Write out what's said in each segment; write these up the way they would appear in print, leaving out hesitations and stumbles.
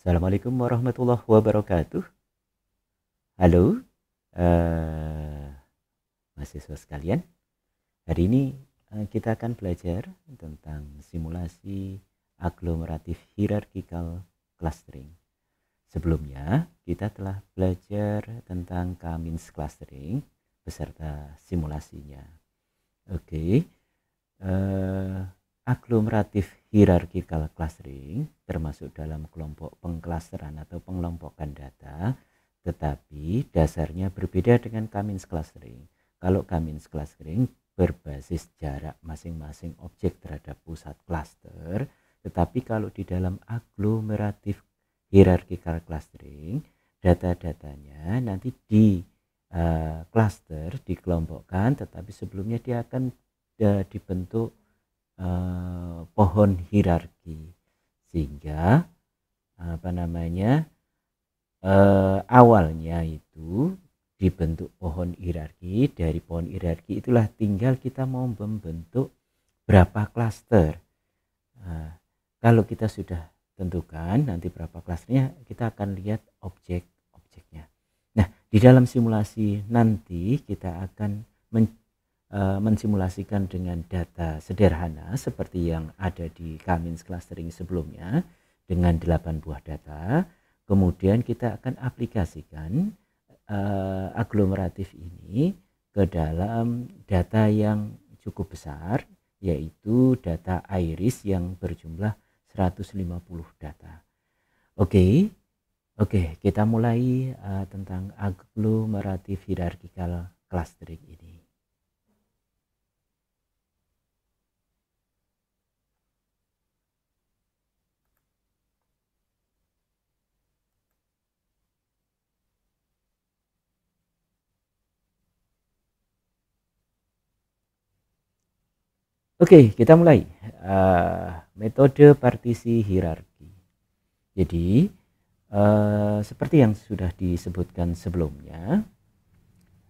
Assalamualaikum warahmatullahi wabarakatuh. Halo, eh, mahasiswa sekalian. Hari ini kita akan belajar tentang simulasi aglomeratif hierarchical clustering. Sebelumnya, kita telah belajar tentang K-means clustering beserta simulasinya. Oke, aglomeratif hierarchical clustering termasuk dalam kelompok pengklasteran atau pengelompokan data, tetapi dasarnya berbeda dengan K-means clustering. Kalau K-means clustering berbasis jarak masing-masing objek terhadap pusat cluster, tetapi kalau di dalam aglomeratif hierarchical clustering, data-datanya nanti di cluster dikelompokkan, tetapi sebelumnya dia akan dibentuk pohon hierarki, sehingga awalnya itu dibentuk pohon hierarki. Dari pohon hierarki itulah tinggal kita mau membentuk berapa klaster. Kalau kita sudah tentukan nanti berapa klasternya, kita akan lihat objek-objeknya. Nah, di dalam simulasi nanti kita akan mensimulasikan dengan data sederhana seperti yang ada di K-means clustering sebelumnya dengan 8 buah data. Kemudian kita akan aplikasikan aglomeratif ini ke dalam data yang cukup besar, yaitu data iris yang berjumlah 150 data. Oke, kita mulai tentang aglomeratif hierarchical clustering ini. Oke, kita mulai metode partisi hierarki. Jadi seperti yang sudah disebutkan sebelumnya,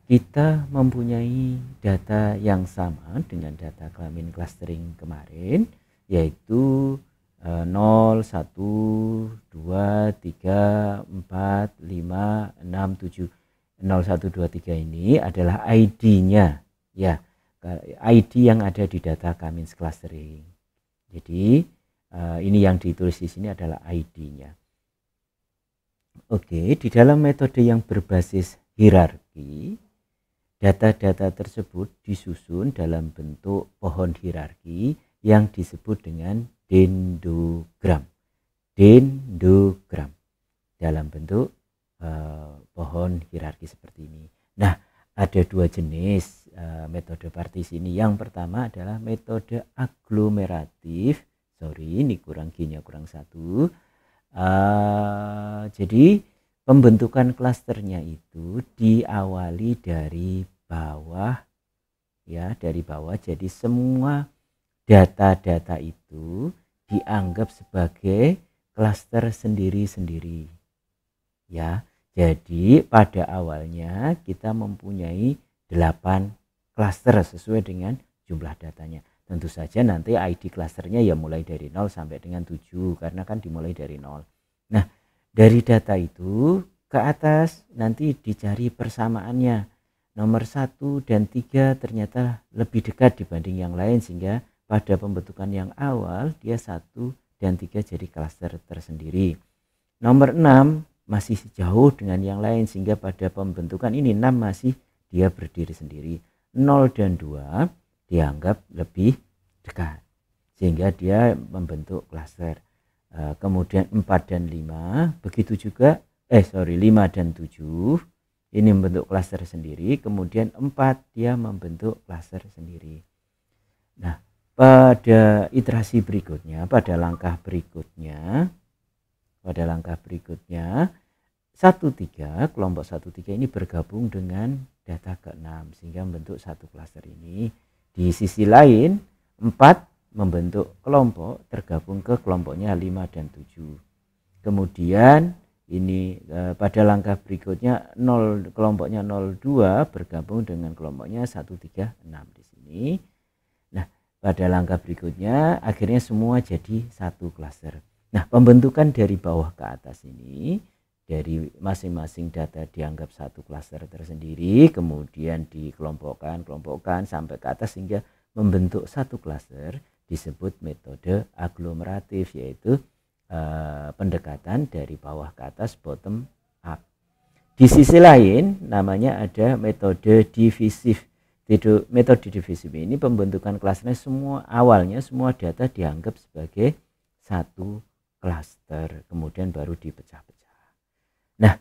kita mempunyai data yang sama dengan data K-means clustering kemarin, yaitu 0, 1, 2, 3, 4, 5, 6, 7. 0, 1, 2, 3 ini adalah ID-nya, ya. ID yang ada di data K-means clustering. Jadi ini yang ditulis di sini adalah ID-nya. Oke, di dalam metode yang berbasis hierarki, data-data tersebut disusun dalam bentuk pohon hierarki yang disebut dengan dendrogram. Dendrogram dalam bentuk pohon hierarki seperti ini. Nah, ada dua jenis metode partisi ini. Yang pertama adalah metode aglomeratif. Ini kurang G-nya kurang 1. Jadi pembentukan klasternya itu diawali dari bawah, ya, dari bawah. Jadi semua data-data itu dianggap sebagai klaster sendiri-sendiri, ya. Jadi pada awalnya kita mempunyai 8 klaster sesuai dengan jumlah datanya. Tentu saja nanti ID klasternya ya mulai dari 0 sampai dengan 7 karena kan dimulai dari 0. Nah, dari data itu ke atas nanti dicari persamaannya. Nomor 1 dan 3 ternyata lebih dekat dibanding yang lain, sehingga pada pembentukan yang awal dia 1 dan 3 jadi klaster tersendiri. Nomor 6 masih jauh dengan yang lain, sehingga pada pembentukan ini 6 masih dia berdiri sendiri. 0 dan 2 dianggap lebih dekat sehingga dia membentuk klaster. Kemudian 4 dan 5 begitu juga 5 dan 7 ini membentuk klaster sendiri. Kemudian 4 dia membentuk klaster sendiri. Nah, pada iterasi berikutnya, pada langkah berikutnya 1,3, kelompok 1,3 ini bergabung dengan data ke-6 sehingga membentuk satu klaster ini. Di sisi lain 4 membentuk kelompok tergabung ke kelompoknya 5 dan 7. Kemudian ini pada langkah berikutnya kelompoknya 02 bergabung dengan kelompoknya 1,3, 6 di sini. Nah, pada langkah berikutnya akhirnya semua jadi satu klaster. Nah, pembentukan dari bawah ke atas ini, dari masing-masing data dianggap satu klaster tersendiri, kemudian dikelompokkan sampai ke atas sehingga membentuk satu klaster, disebut metode aglomeratif, yaitu pendekatan dari bawah ke atas, bottom up. Di sisi lain namanya ada metode divisif. Metode divisif ini pembentukan klasternya awalnya semua data dianggap sebagai satu klaster, kemudian baru dipecah-pecah. Nah,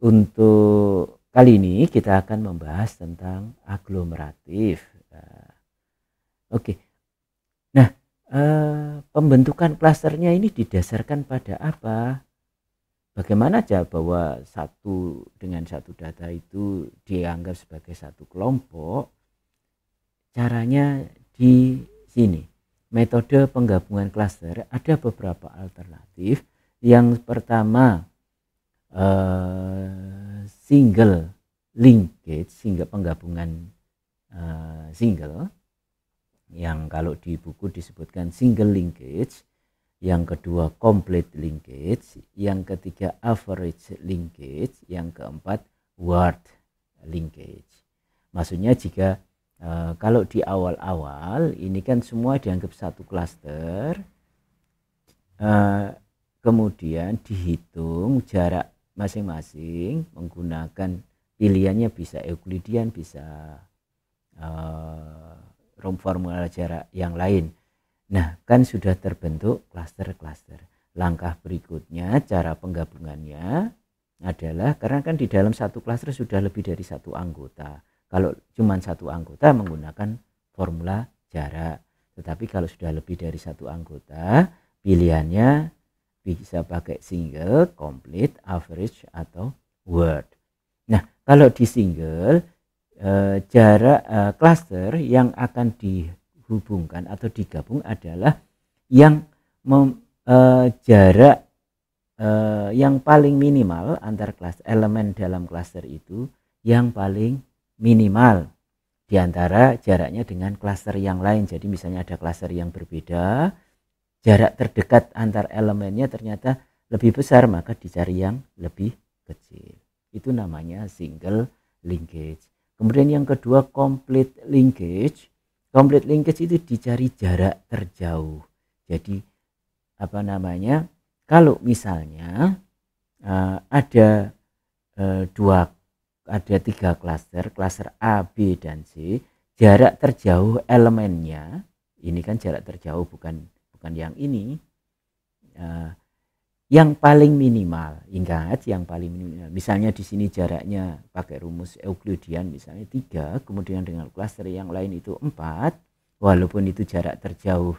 untuk kali ini kita akan membahas tentang aglomeratif. Oke. Nah, pembentukan klasternya ini didasarkan pada apa? Bagaimana aja bahwa satu dengan satu data itu dianggap sebagai satu kelompok? Caranya di sini. Metode penggabungan klaster ada beberapa alternatif. Yang pertama single linkage, sehingga penggabungan single, yang kalau di buku disebutkan single linkage. Yang kedua complete linkage, yang ketiga average linkage, yang keempat word linkage. Maksudnya jika kalau di awal-awal ini kan semua dianggap satu klaster, kemudian dihitung jarak masing-masing menggunakan pilihannya bisa Euclidean, bisa formula jarak yang lain. Nah, kan sudah terbentuk klaster-klaster. Langkah berikutnya cara penggabungannya adalah, karena kan di dalam satu klaster sudah lebih dari satu anggota. Kalau cuma satu anggota menggunakan formula jarak. Tetapi kalau sudah lebih dari satu anggota, pilihannya bisa pakai single, complete, average, atau word. Nah, kalau di single, jarak klaster yang akan dihubungkan atau digabung adalah yang jarak yang paling minimal antar elemen dalam klaster itu yang paling minimal di antara jaraknya dengan klaster yang lain. Jadi misalnya ada klaster yang berbeda, jarak terdekat antar elemennya ternyata lebih besar, maka dicari yang lebih kecil. Itu namanya single linkage. Kemudian yang kedua complete linkage. Complete linkage itu dicari jarak terjauh. Jadi kalau misalnya ada tiga klaster A, B, dan C, jarak terjauh elemennya, ini kan jarak terjauh bukan yang ini, yang paling minimal. Ingat, yang paling minimal. Misalnya di sini jaraknya pakai rumus Euclidean misalnya 3, kemudian dengan klaster yang lain itu 4, walaupun itu jarak terjauh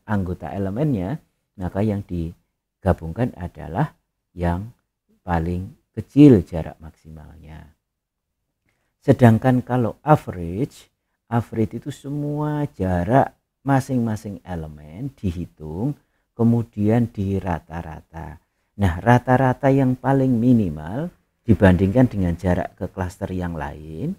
anggota elemennya, maka yang digabungkan adalah yang paling kecil jarak maksimalnya. Sedangkan kalau average itu semua jarak masing-masing elemen dihitung, kemudian dirata-rata. Nah, rata-rata yang paling minimal dibandingkan dengan jarak ke klaster yang lain,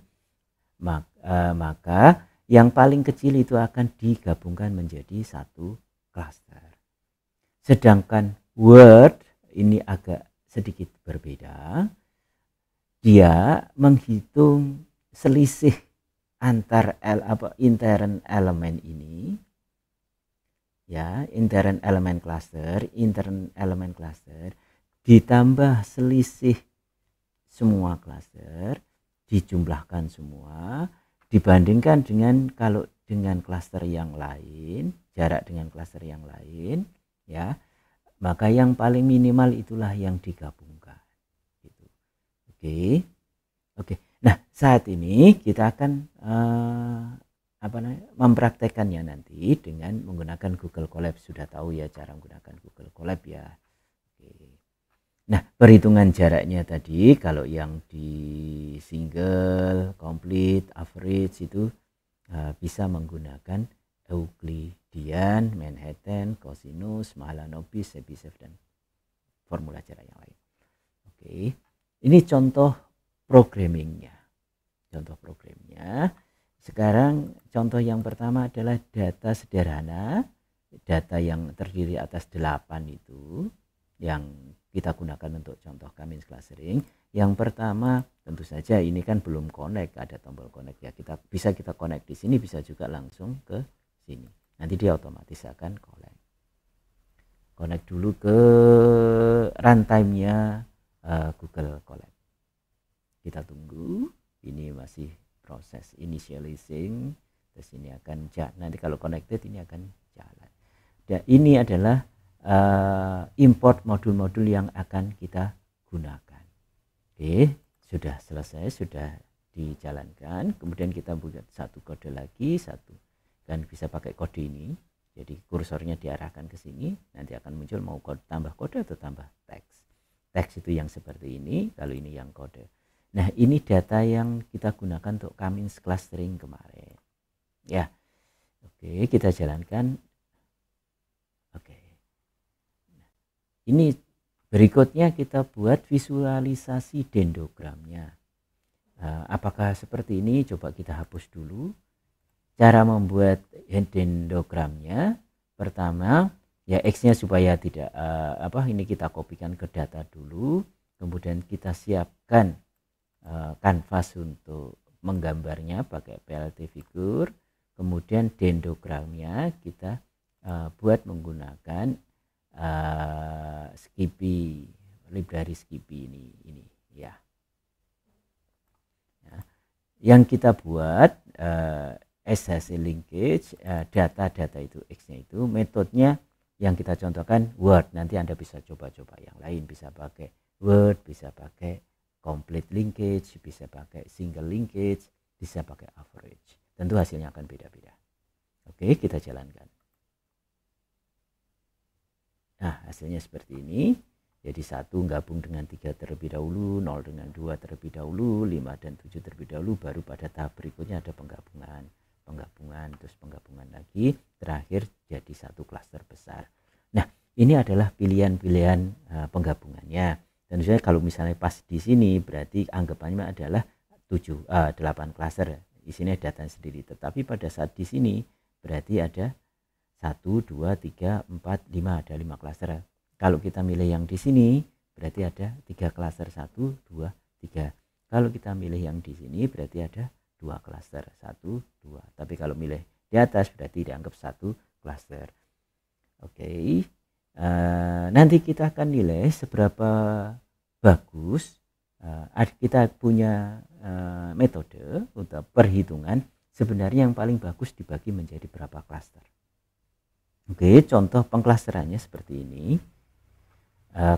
maka yang paling kecil itu akan digabungkan menjadi satu klaster. Sedangkan word ini agak sedikit berbeda. Dia menghitung selisih antar intern elemen ini, ya, intern elemen cluster ditambah selisih semua cluster, dijumlahkan semua, dibandingkan dengan kalau dengan cluster yang lain, jarak dengan cluster yang lain, ya, maka yang paling minimal itulah yang digabungkan. Gitu. Oke. Nah, saat ini kita akan mempraktekannya nanti dengan menggunakan Google Colab. Sudah tahu ya cara menggunakan Google Colab ya. Oke. Nah, perhitungan jaraknya tadi kalau yang di single, complete, average itu bisa menggunakan Euclidean, Manhattan, cosinus, Mahalanobis, Chebyshev, dan formula jarak yang lain. Oke. Ini contoh programmingnya. Sekarang contoh yang pertama adalah data sederhana data yang terdiri atas 8 itu yang kita gunakan untuk contoh Cummins clustering. Yang pertama tentu saja ini kan belum connect, ada tombol connect ya, kita bisa connect di sini, bisa juga langsung ke sini. Nanti dia otomatis akan connect dulu ke runtime-nya Google Colab. Kita tunggu, ini masih proses initializing, terus ini akan nanti kalau connected ini akan jalan. Dan ini adalah import modul-modul yang akan kita gunakan. Oke, sudah selesai, sudah dijalankan. Kemudian kita buat satu kode lagi, dan bisa pakai kode ini. Jadi kursornya diarahkan ke sini, nanti akan muncul mau tambah kode atau tambah teks. Teks itu yang seperti ini, kalau ini yang kode. Nah, ini data yang kita gunakan untuk Cummins clustering kemarin. Ya, oke, kita jalankan. Oke, ini berikutnya kita buat visualisasi dendrogramnya. Apakah seperti ini? Coba kita hapus dulu. Cara membuat dendrogramnya, pertama ya X-nya supaya tidak ini kita kopikan ke data dulu, kemudian kita siapkan kanvas untuk menggambarnya pakai PLT figure, kemudian dendrogramnya kita buat menggunakan Skippy, library Skippy ini ya. Yang kita buat SHC linkage, data-data itu X-nya itu, metodenya yang kita contohkan Word. Nanti Anda bisa coba-coba yang lain, bisa pakai Word, bisa pakai complete linkage, bisa pakai single linkage, bisa pakai average. Tentu hasilnya akan beda-beda. Oke, kita jalankan. Nah, hasilnya seperti ini. Jadi 1 gabung dengan 3 terlebih dahulu, 0 dengan 2 terlebih dahulu, 5 dan 7 terlebih dahulu, baru pada tahap berikutnya ada penggabungan, terus penggabungan lagi, terakhir jadi satu klaster besar. Nah, ini adalah pilihan-pilihan penggabungannya. Dan misalnya kalau misalnya pas di sini berarti anggapannya adalah 8 klaster, isinya data sendiri. Tetapi pada saat di sini berarti ada 1, 2, 3, 4, 5, ada 5 klaster. Kalau kita milih yang di sini berarti ada 3 klaster, 1, 2, 3. Kalau kita milih yang di sini berarti ada 2 klaster, 1, 2. Tapi kalau milih di atas berarti dianggap 1 klaster. Oke. Nanti kita akan nilai seberapa bagus. Kita punya metode untuk perhitungan sebenarnya yang paling bagus dibagi menjadi berapa klaster. Oke, contoh pengklasterannya seperti ini.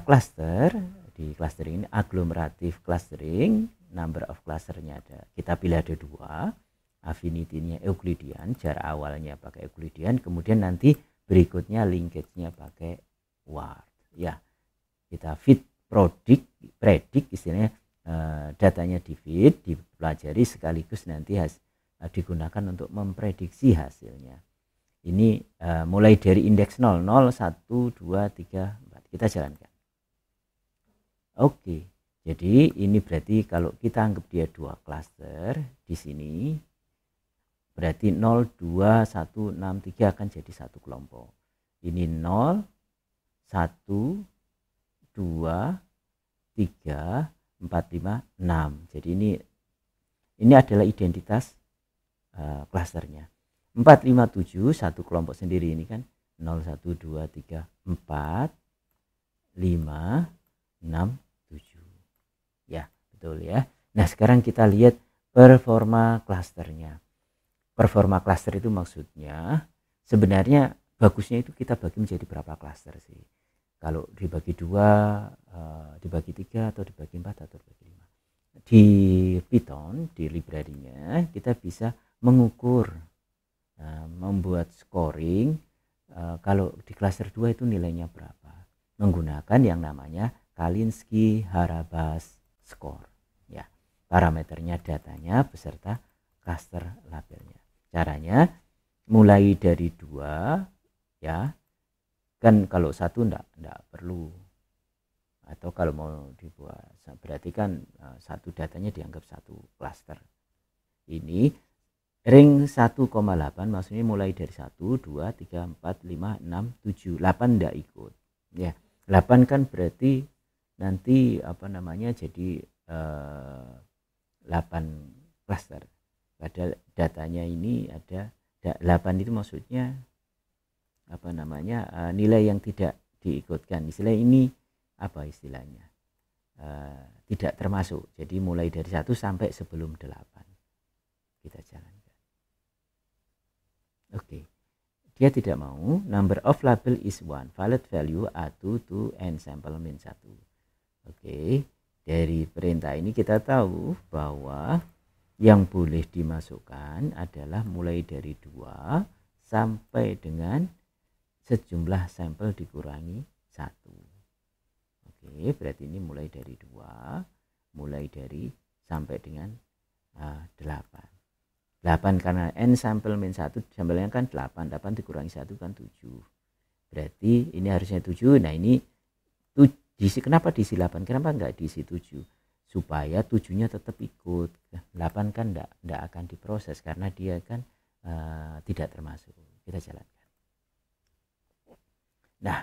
Cluster di clustering ini agglomerative clustering, number of clusternya ada, kita pilih ada 2, affinity-nya Euclidean, jarak awalnya pakai Euclidean, kemudian nanti berikutnya linkage-nya pakai Ward ya. Kita fit predict istilahnya, datanya di fit, dipelajari sekaligus nanti digunakan untuk memprediksi hasilnya. Ini mulai dari indeks 0, 0, 1, 2, 3, 4. Kita jalankan. Oke, jadi ini berarti kalau kita anggap dia 2 klaster di sini, berarti 0, 2, 1, 6, 3 akan jadi satu kelompok. Ini 0, 1, 2, 3, 4, 5, 6. Jadi ini adalah identitas klasternya. 4, 5, 7 satu kelompok sendiri ini kan 0, 1, 2, 3, 4, 5, 6, 7 ya, betul ya. Nah, sekarang kita lihat performa klasternya. Performa klaster itu maksudnya sebenarnya bagusnya itu kita bagi menjadi berapa klaster sih. Kalau dibagi 2, dibagi 3, atau dibagi 4, atau dibagi 5. Di Python, di library-nya kita bisa mengukur, membuat scoring. Kalau di klaster 2 itu nilainya berapa, menggunakan yang namanya Kalinski-Harabas score ya. Parameternya datanya beserta cluster labelnya. Caranya mulai dari 2 ya. Kan kalau 1 enggak perlu, atau kalau mau dibuat berarti kan 1 datanya dianggap 1 cluster. Ini ring 1,8 maksudnya mulai dari 1, 2, 3, 4, 5, 6, 7, 8 enggak ikut. Ya, 8 kan berarti nanti apa namanya jadi 8 klaster. Padahal datanya ini ada 8 itu maksudnya apa namanya nilai yang tidak diikutkan. Istilah ini apa istilahnya? Tidak termasuk. Jadi mulai dari 1 sampai sebelum 8. Kita jalankan. Oke. Dia tidak mau. Number of label is 1. Valid value A2 to n sample min 1. Oke. Dari perintah ini kita tahu bahwa yang boleh dimasukkan adalah mulai dari 2 sampai dengan sejumlah sampel dikurangi 1. Oke, berarti ini mulai dari 2, mulai dari sampai dengan 8. 8 karena n sampel min 1, sampelnya kan 8 dikurangi 1 kan 7. Berarti ini harusnya 7. Nah, ini kenapa diisi 8? Kenapa enggak diisi 7? Supaya 7-nya tetap ikut. 8 kan enggak akan diproses karena dia kan tidak termasuk. Kita jalankan. Nah,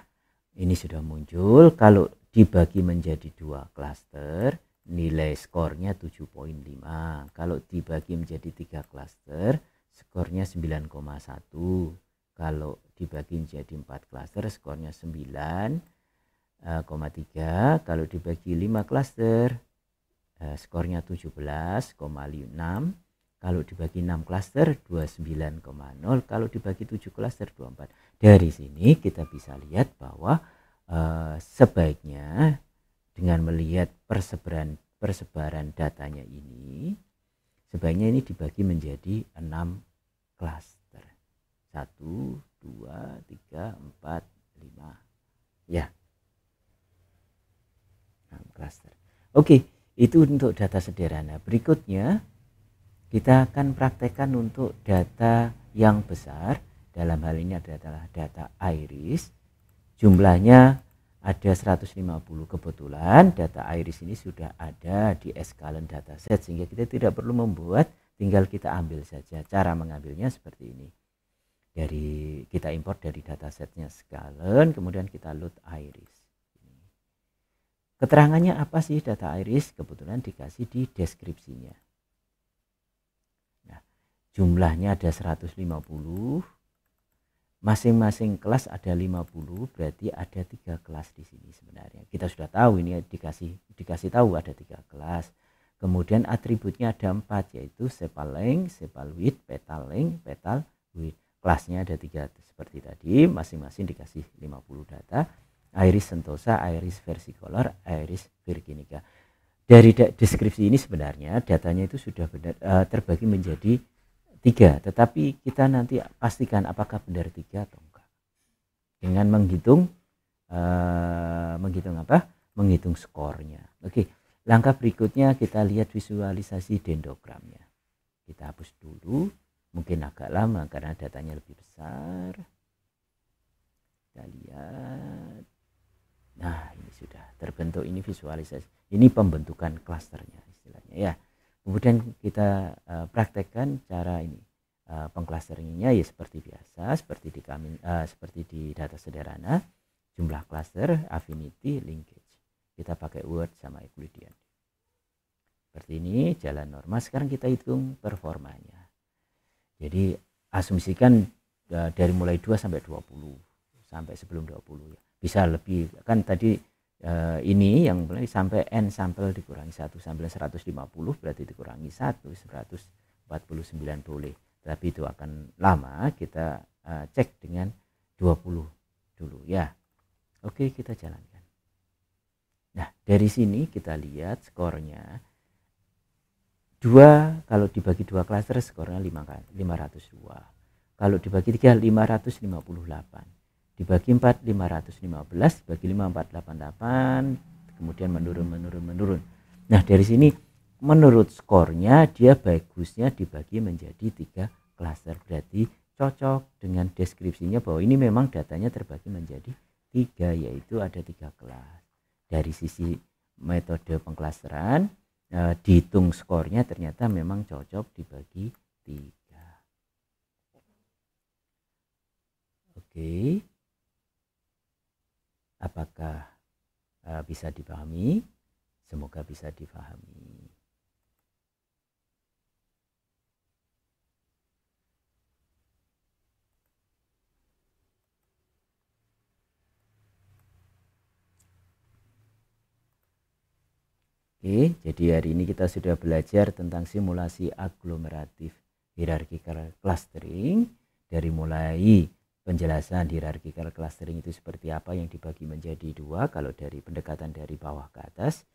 ini sudah muncul. Kalau dibagi menjadi 2 klaster, nilai skornya 7,5. Kalau dibagi menjadi 3 klaster, skornya 9,1. Kalau dibagi menjadi 4 klaster, skornya 9,3. Kalau dibagi 5 klaster, skornya 17,6. Kalau dibagi 6 klaster 29,0. Kalau dibagi 7 klaster 24. Dari sini kita bisa lihat bahwa sebaiknya dengan melihat persebaran datanya ini, sebaiknya ini dibagi menjadi 6 klaster. 1, 2, 3, 4, 5. Ya. 6 klaster. Oke, itu untuk data sederhana. Berikutnya kita akan praktekkan untuk data yang besar. Dalam hal ini adalah data iris. Jumlahnya ada 150. Kebetulan data iris ini sudah ada di Escalent dataset sehingga kita tidak perlu membuat, tinggal kita ambil saja. Cara mengambilnya seperti ini. Kita import dari datasetnya Escalent, kemudian kita load iris. Keterangannya apa sih data iris? Kebetulan dikasih di deskripsinya. Nah, jumlahnya ada 150. Masing-masing kelas ada 50, berarti ada 3 kelas di sini sebenarnya. Kita sudah tahu ini dikasih tahu ada 3 kelas. Kemudian atributnya ada 4, yaitu sepal length, sepal width, petal length, petal width. Kelasnya ada 3 seperti tadi, masing-masing dikasih 50 data. Iris sentosa, iris versicolor, iris virginica. Dari deskripsi ini sebenarnya datanya itu sudah benar terbagi menjadi 3, tetapi kita nanti pastikan apakah benar 3 atau enggak dengan menghitung menghitung skornya. Oke, langkah berikutnya kita lihat visualisasi dendrogramnya. Kita hapus dulu, mungkin agak lama karena datanya lebih besar. Kita lihat. Nah, ini sudah terbentuk, ini visualisasi. Ini pembentukan klasternya istilahnya ya. Kemudian kita praktekkan cara ini. Pengklasteringnya ya seperti biasa, seperti di data sederhana, jumlah klaster, affinity, linkage. Kita pakai Word sama Euclidean. Seperti ini jalan normal. Sekarang kita hitung performanya. Jadi asumsikan dari mulai 2 sampai 20 sampai sebelum 20 ya. Bisa lebih kan tadi ini yang mulai sampai n sampel dikurangi 1 sampai 150 berarti dikurangi 149 boleh, tapi itu akan lama. Kita cek dengan 20 dulu ya. Oke, kita jalankan. Nah, dari sini kita lihat skornya 2 kalau dibagi 2 klaster skornya 502. Kalau dibagi 3 558. Dibagi 4 515, bagi 5 488, kemudian menurun. Nah, dari sini menurut skornya dia bagusnya dibagi menjadi 3 klaster, berarti cocok dengan deskripsinya bahwa ini memang datanya terbagi menjadi 3, yaitu ada 3 kelas. Dari sisi metode pengklasteran dihitung skornya ternyata memang cocok dibagi 3. Oke, apakah bisa dipahami? Semoga bisa dipahami. Oke, jadi hari ini kita sudah belajar tentang simulasi aglomeratif hierarchical clustering. Dari mulai penjelasan hierarchical clustering itu seperti apa yang dibagi menjadi dua. Kalau dari pendekatan dari bawah ke atas,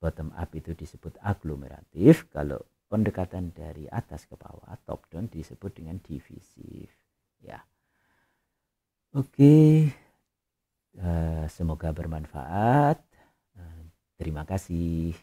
bottom up itu disebut aglomeratif. Kalau pendekatan dari atas ke bawah, top down, disebut dengan divisif. Ya, oke. Semoga bermanfaat. Terima kasih.